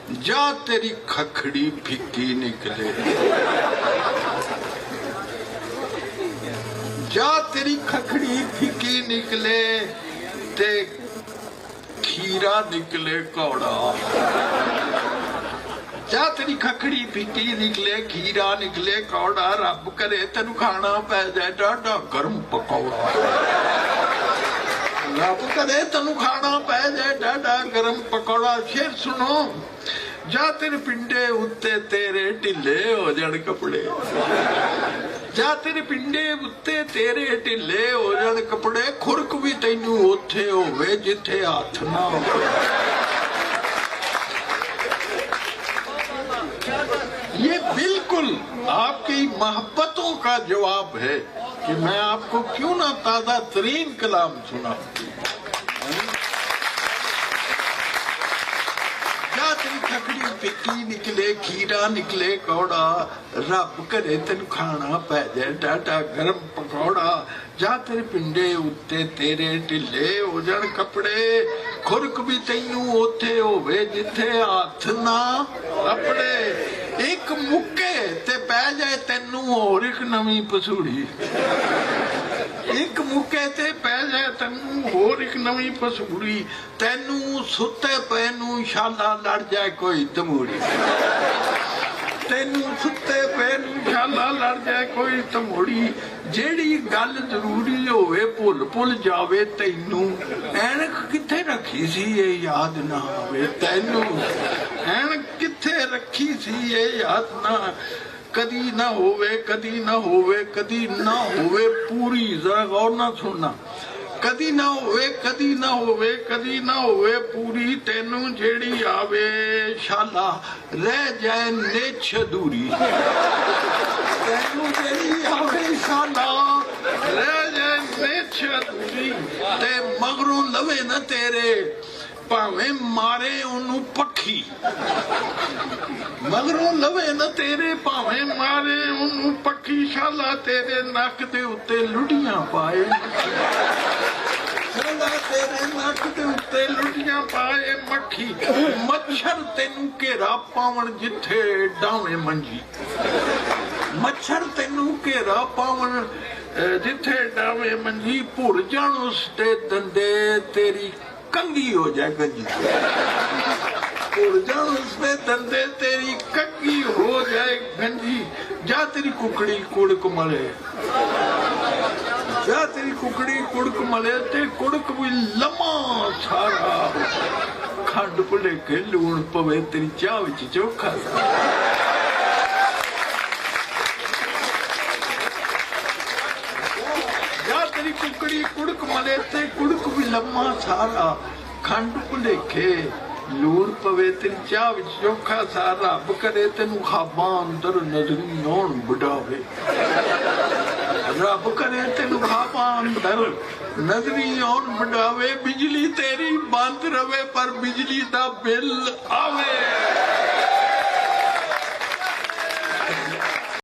जा तेरी खखड़ी फिक्की निकले, जा तेरी खखड़ी फिक्की निकले ते खीरा निकले कौड़ा। जा तेरी खखड़ी फिक्की निकले खीरा निकले कौड़ा, रब करे तेनू खाना पै जाए डाडा गर्म पकौड़ा। रब करे तेनू खाना पै जाए डाडा गर्म पकौड़ा। फिर सुनो, जा तेरे पिंडे उत्ते तेरे ढिले हो जाण कपड़े, जा तेरे पिंडे उत्ते तेरे ढिले हो जाण कपड़े, खुरक भी तैनू उत्थे होवे जिथे हथ ना होवे। ये बिल्कुल आपकी मोहब्बतों का जवाब है कि मैं आपको क्यों ना ताजा तरीन कलाम सुना। जा तेरी खखड़ी फिक्की निकले खीरा निकले कौड़ा, रब करे तेन खाना पै जाए डाडा गर्म पकौड़ा। जा तेरे पिंडे उत्ते तेरे ढिले हो जाण कपड़े, खुरक भी तैनू ओथे होवे जिथे हथ ना अपने। एक मुक्के ते पै जाए तैनू होर एक नवीं पसूड़ी, एक मुक्के ते पै जाए तैनू होर एक नवीं पसूड़ी, तैनू सुते पे नू शाला लड़ जाए कोई तमूड़ी, तैनू सुते पे नू शाला लड़ जाए कोई तमूड़ी। जेड़ी गल जरूरी होवे भुल भुल जावे तैनू, ऐनक किथे रखी सी ये याद ना आवे तैनू, ऐनक किथे रखी सी ये याद ना। कदी ना होवे कदी ना होवे कदी ना होवे पूरी, जरा गौर ना सुनना। कदी ना होवे कदी ना होवे कदी ना होवे पूरी, तैनू जेड़ी आवे शाला रह जाए नेछ अधूरी, तैनू जेड़ी आवे शाला रह जाए नेछ अधूरी। ते मगरों लवे ना तेरे भावे मारे ओनू पखी, मगरों लवे ना तेरे भावे मारे ओनू पखी, शाला तेरे नक दे उत्ते लुड़ियां पाए, शाला तेरे नक दे उत्ते लुड़ियां पाए मक्खी। मच्छर तेनू घेरा पावन जिथे डावे मंजी, मच्छर तेनू घेरा पावन जिथे डावे मंजी, भुर जाण उसते दंदे तेरी कंगी हो जाए गंजी, भुर जाण उसते दंदे तेरी कंगी हो जाए गंजी। जा तेरी कुकड़ी कुड़क मले, जा तेरी कुकड़ी कुड़क मले ते कुड़क भी लम्मा सारा, खंड भुलेखे लूण पवे तेरी चाह विच चोखा सारा। तेरी कुकड़ी कुड़क मले ते कुड़क भी लम्मा सारा, खंड भुलेखे लूण पवे तेरी चाह विच चोखा सारा। रब करे तेनू खाबां अंदर नजरी आउण बढ़ावे, रब करे तेनू खाबां अंदर नजरी आउण बढ़ावे। बिजली तेरी बंद रवे पर बिजली दा बिल आवे।